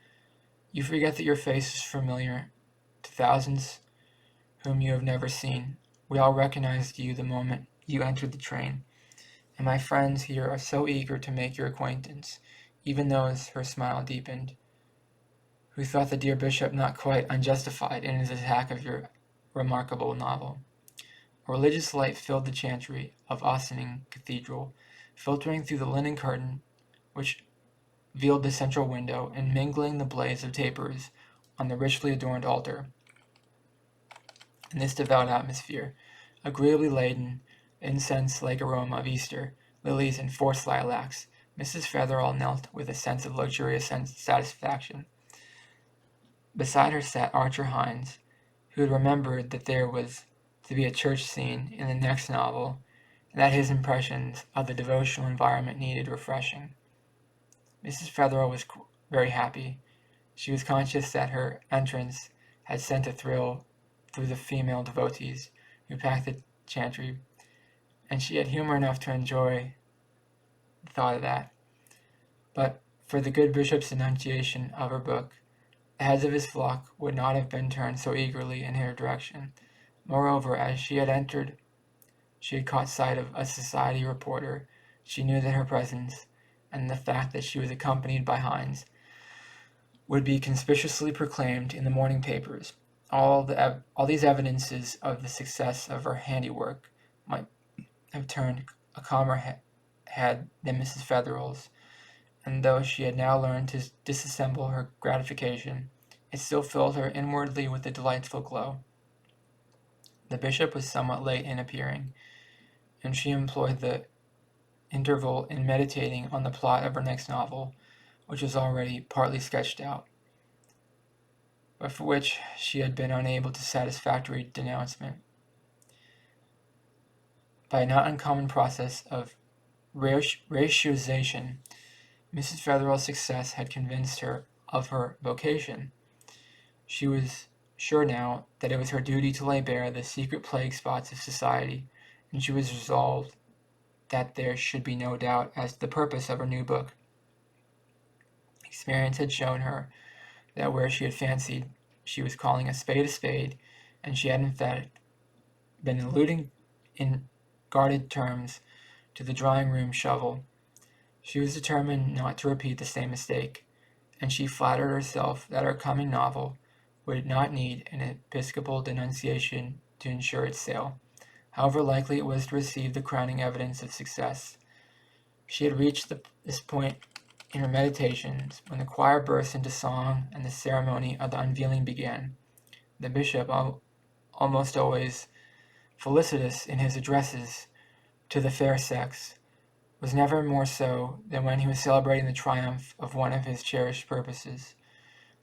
You forget that your face is familiar to thousands whom you have never seen. We all recognized you the moment you entered the train, and my friends here are so eager to make your acquaintance, even those, her smile deepened, who thought the dear bishop not quite unjustified in his attack of your remarkable novel. A religious light filled the chantry of Ossining Cathedral, filtering through the linen curtain which veiled the central window and mingling the blaze of tapers on the richly adorned altar. In this devout atmosphere, agreeably laden, incense-like aroma of Easter, lilies, and forced lilacs, Mrs. Fetherall knelt with a sense of luxurious satisfaction. Beside her sat Archer Hines, who had remembered that there was to be a church scene in the next novel, and that his impressions of the devotional environment needed refreshing. Mrs. Fetherall was very happy. She was conscious that her entrance had sent a thrill through the female devotees who packed the chantry, and she had humor enough to enjoy the thought of that. But for the good bishop's enunciation of her book, the heads of his flock would not have been turned so eagerly in her direction. Moreover, as she had entered, she had caught sight of a society reporter. She knew that her presence, and the fact that she was accompanied by Hines, would be conspicuously proclaimed in the morning papers. All these evidences of the success of her handiwork might have turned a calmer head than Mrs. Fetherall's, and though she had now learned to dissemble her gratification, it still filled her inwardly with a delightful glow. The bishop was somewhat late in appearing, and she employed the interval in meditating on the plot of her next novel, which was already partly sketched out, but for which she had been unable to satisfactory denouncement. By a not uncommon process of ratioization, Mrs. Fetherall's success had convinced her of her vocation. She was sure now that it was her duty to lay bare the secret plague spots of society, and she was resolved that there should be no doubt as to the purpose of her new book. Experience had shown her that where she had fancied she was calling a spade, and she had in fact been alluding in guarded terms to the drawing-room shovel, she was determined not to repeat the same mistake, and she flattered herself that her coming novel would not need an episcopal denunciation to ensure its sale, however likely it was to receive the crowning evidence of success. She had reached this point in her meditations when the choir burst into song and the ceremony of the unveiling began. The bishop, almost always felicitous in his addresses to the fair sex, was never more so than when he was celebrating the triumph of one of his cherished purposes.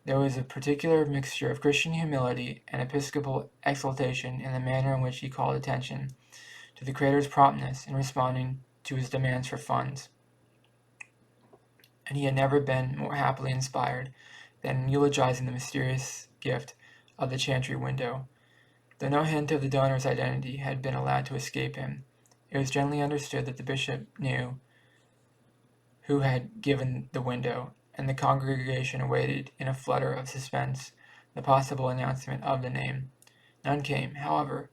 There was a particular mixture of Christian humility and episcopal exultation in the manner in which he called attention to the Creator's promptness in responding to his demands for funds, and he had never been more happily inspired than in eulogizing the mysterious gift of the chantry window. Though no hint of the donor's identity had been allowed to escape him, it was generally understood that the bishop knew who had given the window, and the congregation awaited in a flutter of suspense the possible announcement of the name. None came, however,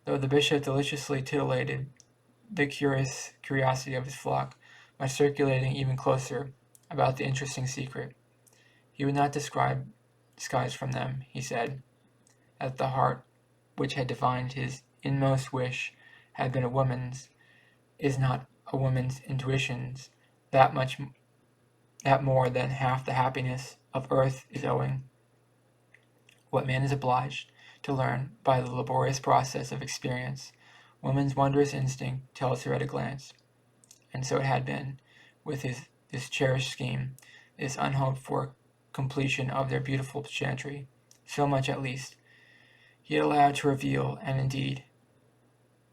though the bishop deliciously titillated the curiosity of his flock by circulating even closer about the interesting secret. He would not disguise from them, he said, that the heart which had divined his inmost wish had been a woman's, is not a woman's intuitions, that more than half the happiness of earth is owing. What man is obliged to learn by the laborious process of experience, woman's wondrous instinct tells her at a glance. And so it had been with this cherished scheme, this unhoped-for completion of their beautiful chantry. So much, at least, he had allowed to reveal, and indeed,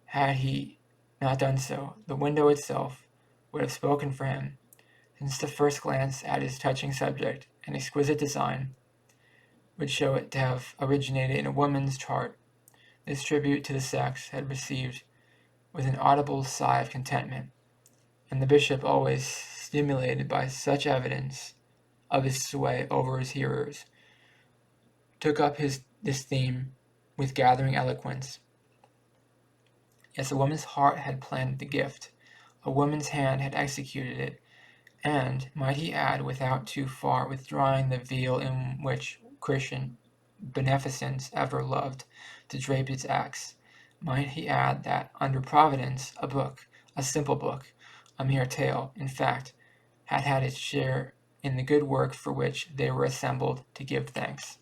had he not done so, the window itself would have spoken for him, since the first glance at his touching subject and exquisite design would show it to have originated in a woman's heart. This tribute to the sex had received with an audible sigh of contentment, and the bishop, always stimulated by such evidence of his sway over his hearers, took up this theme with gathering eloquence. Yes, a woman's heart had planned the gift, a woman's hand had executed it, and, might he add, without too far withdrawing the veil in which Christian beneficence ever loved to drape its acts, might he add that under Providence a book, a simple book, a mere tale, in fact, had had its share in the good work for which they were assembled to give thanks.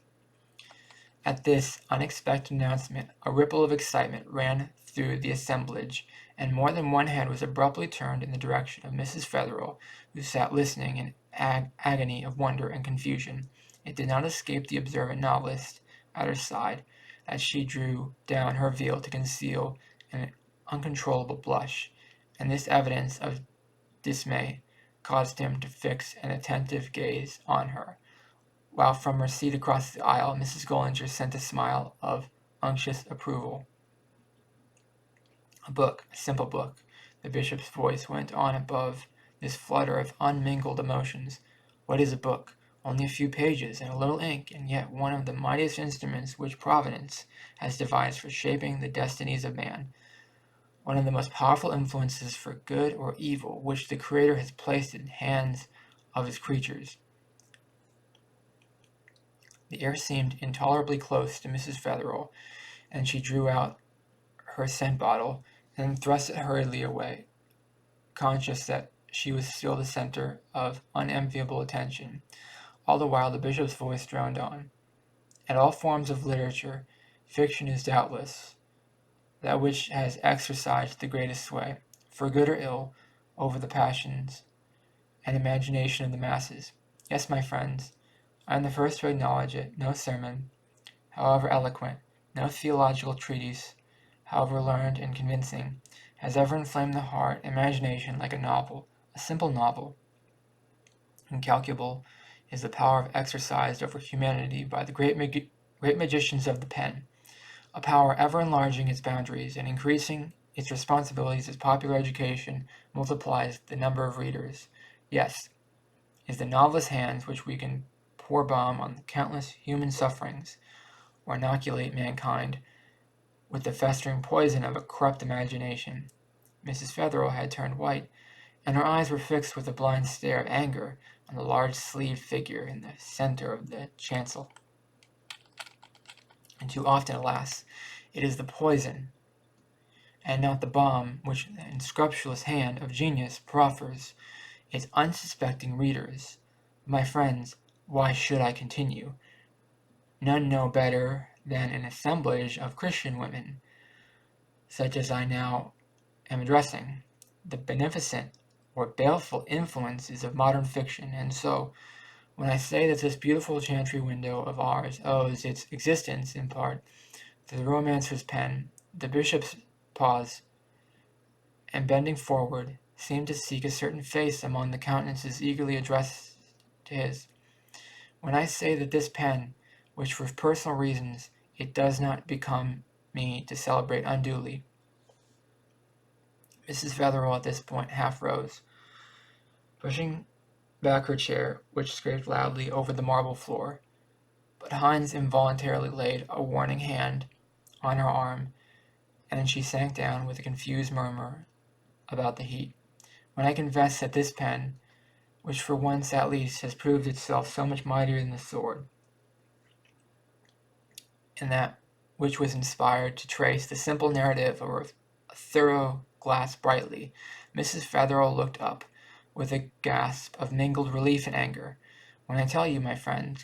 At this unexpected announcement, a ripple of excitement ran through the assemblage, and more than one head was abruptly turned in the direction of Mrs. Fetherell, who sat listening in agony of wonder and confusion. It did not escape the observant novelist at her side that she drew down her veil to conceal an uncontrollable blush, and this evidence of dismay caused him to fix an attentive gaze on her, while from her seat across the aisle Mrs. Gollinger sent a smile of unctuous approval. A book, a simple book. The bishop's voice went on above this flutter of unmingled emotions. What is a book? Only a few pages and a little ink, and yet one of the mightiest instruments which Providence has devised for shaping the destinies of man. One of the most powerful influences for good or evil which the Creator has placed in the hands of his creatures. The air seemed intolerably close to Mrs. Fetherell, and she drew out her scent bottle and thrust it hurriedly away, conscious that she was still the center of unenviable attention. All the while the bishop's voice droned on. At all forms of literature, fiction is doubtless that which has exercised the greatest sway, for good or ill, over the passions and imagination of the masses. Yes, my friends, I am the first to acknowledge it. No sermon, however eloquent, no theological treatise, however learned and convincing, has ever inflamed the heart and imagination like a novel, a simple novel. Incalculable is the power exercised over humanity by the great magicians of the pen, a power ever enlarging its boundaries and increasing its responsibilities as popular education multiplies the number of readers. Yes, is the novelist's hands which we can pour balm on the countless human sufferings, or inoculate mankind with the festering poison of a corrupt imagination. Mrs. Fetherell had turned white, and her eyes were fixed with a blind stare of anger on the large-sleeved figure in the center of the chancel. And too often, alas, it is the poison, and not the balm, which the unscrupulous hand of genius proffers its unsuspecting readers. My friends, why should I continue? None know better than an assemblage of Christian women, such as I now am addressing, the beneficent or baleful influences of modern fiction, and so, when I say that this beautiful chantry window of ours owes its existence in part to the romancer's pen, the bishop's pause, and bending forward, seemed to seek a certain face among the countenances eagerly addressed to his. When I say that this pen, which for personal reasons it does not become me to celebrate unduly. Mrs. Fetherell at this point half rose, pushing back her chair, which scraped loudly over the marble floor, but Hines involuntarily laid a warning hand on her arm, and she sank down with a confused murmur about the heat. When I confess that this pen, which for once at least has proved itself so much mightier than the sword, and that which was inspired to trace the simple narrative of a thorough glass brightly, Mrs. Fetherell looked up with a gasp of mingled relief and anger. When I tell you, my friend,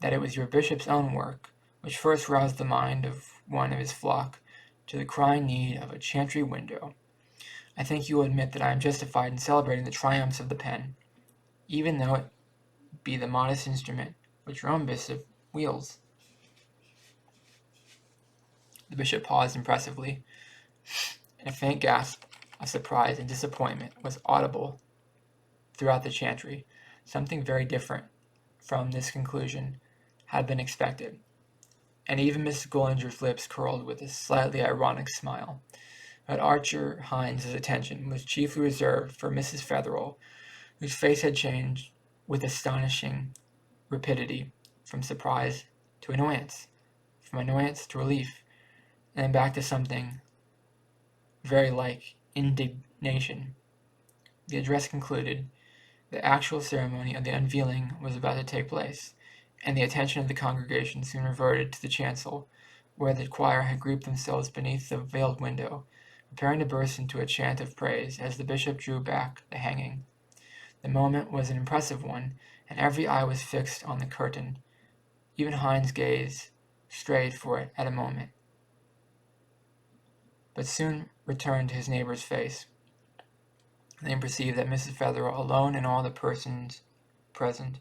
that it was your bishop's own work which first roused the mind of one of his flock to the crying need of a chantry window, I think you will admit that I am justified in celebrating the triumphs of the pen, even though it be the modest instrument which your own bishop wields. The bishop paused impressively, and a faint gasp of surprise and disappointment was audible throughout the chantry. Something very different from this conclusion had been expected, and even Mrs. Gollinger's lips curled with a slightly ironic smile. But Archer Hines's attention was chiefly reserved for Mrs. Fetherell, whose face had changed with astonishing rapidity from surprise to annoyance, from annoyance to relief, and then back to something very like indignation. The address concluded. The actual ceremony of the unveiling was about to take place, and the attention of the congregation soon reverted to the chancel, where the choir had grouped themselves beneath the veiled window, preparing to burst into a chant of praise as the bishop drew back the hanging. The moment was an impressive one, and every eye was fixed on the curtain. Even Hines' gaze strayed for it at a moment, but soon returned to his neighbor's face. And then perceived that Mrs. Featherwell, alone in all the persons present,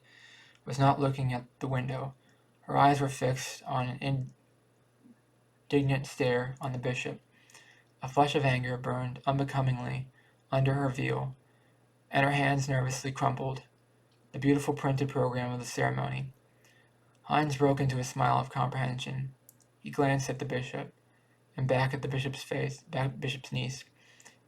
was not looking at the window. Her eyes were fixed on an indignant stare on the bishop. A flush of anger burned unbecomingly under her veil, and her hands nervously crumpled the beautiful printed program of the ceremony. Hines broke into a smile of comprehension. He glanced at the bishop, and back at the bishop's niece,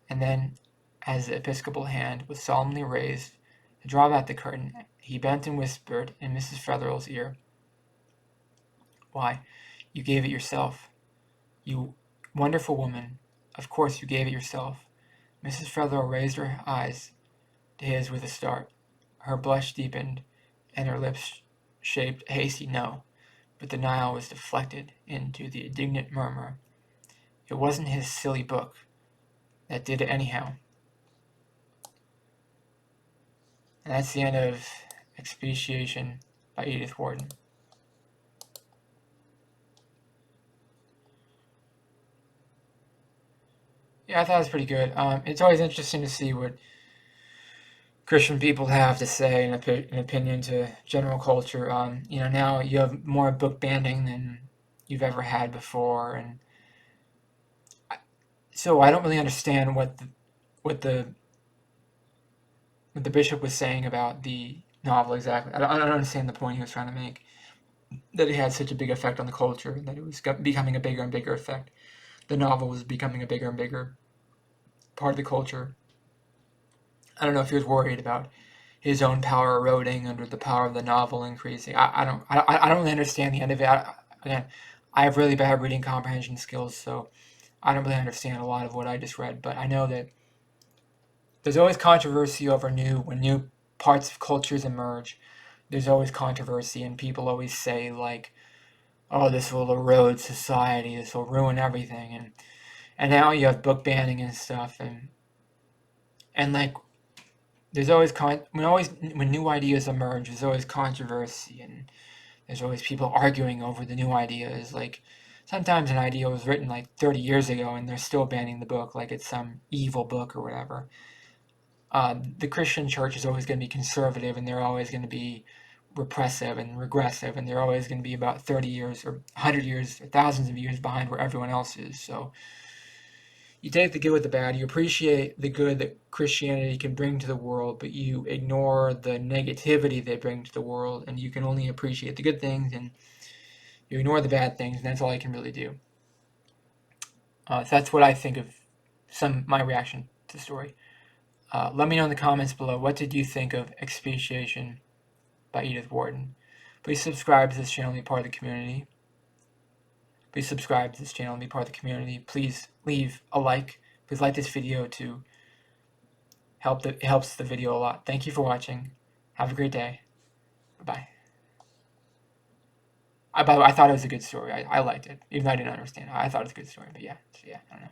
and then, as the episcopal hand was solemnly raised to draw back the curtain, he bent and whispered in Mrs. Featherwell's ear, "Why, you gave it yourself. You wonderful woman. Of course you gave it yourself." Mrs. Featherwell raised her eyes to his with a start. Her blush deepened, and her lips shaped a hasty no, but denial was deflected into the indignant murmur, "It wasn't his silly book that did it anyhow." And that's the end of Expiation by Edith Wharton. Yeah, I thought it was pretty good. It's always interesting to see what Christian people have to say in opinion to general culture. Now you have more book banning than you've ever had before, and so I don't really understand what the bishop was saying about the novel exactly. I don't understand the point he was trying to make, that it had such a big effect on the culture, and that it was becoming a bigger and bigger effect. The novel was becoming a bigger and bigger part of the culture. I don't know if he was worried about his own power eroding under the power of the novel increasing. I don't really understand the end of it. Again, I have really bad reading comprehension skills, so I don't really understand a lot of what I just read. But I know that there's always controversy over when new parts of cultures emerge. There's always controversy, and people always say like, "Oh, this will erode society. This will ruin everything." And now you have book banning and stuff, and like there's always when new ideas emerge, there's always controversy, and there's always people arguing over the new ideas. Like sometimes an idea was written like 30 years ago, and they're still banning the book like it's some evil book or whatever. The Christian church is always going to be conservative, and they're always going to be repressive and regressive, and they're always going to be about 30 years or 100 years or thousands of years behind where everyone else is. So you take the good with the bad. You appreciate the good that Christianity can bring to the world, but you ignore the negativity they bring to the world, and you can only appreciate the good things, and you ignore the bad things, and that's all I can really do. So that's what I think of my reaction to the story. Let me know in the comments below, what did you think of Expiation by Edith Wharton? Please subscribe to this channel and be part of the community. Please subscribe to this channel and be part of the community. Please leave a like. Please like this video to help. It helps the video a lot. Thank you for watching. Have a great day. Bye-bye. By the way, I thought it was a good story. I liked it, even though I didn't understand it. I thought it was a good story, but yeah, I don't know.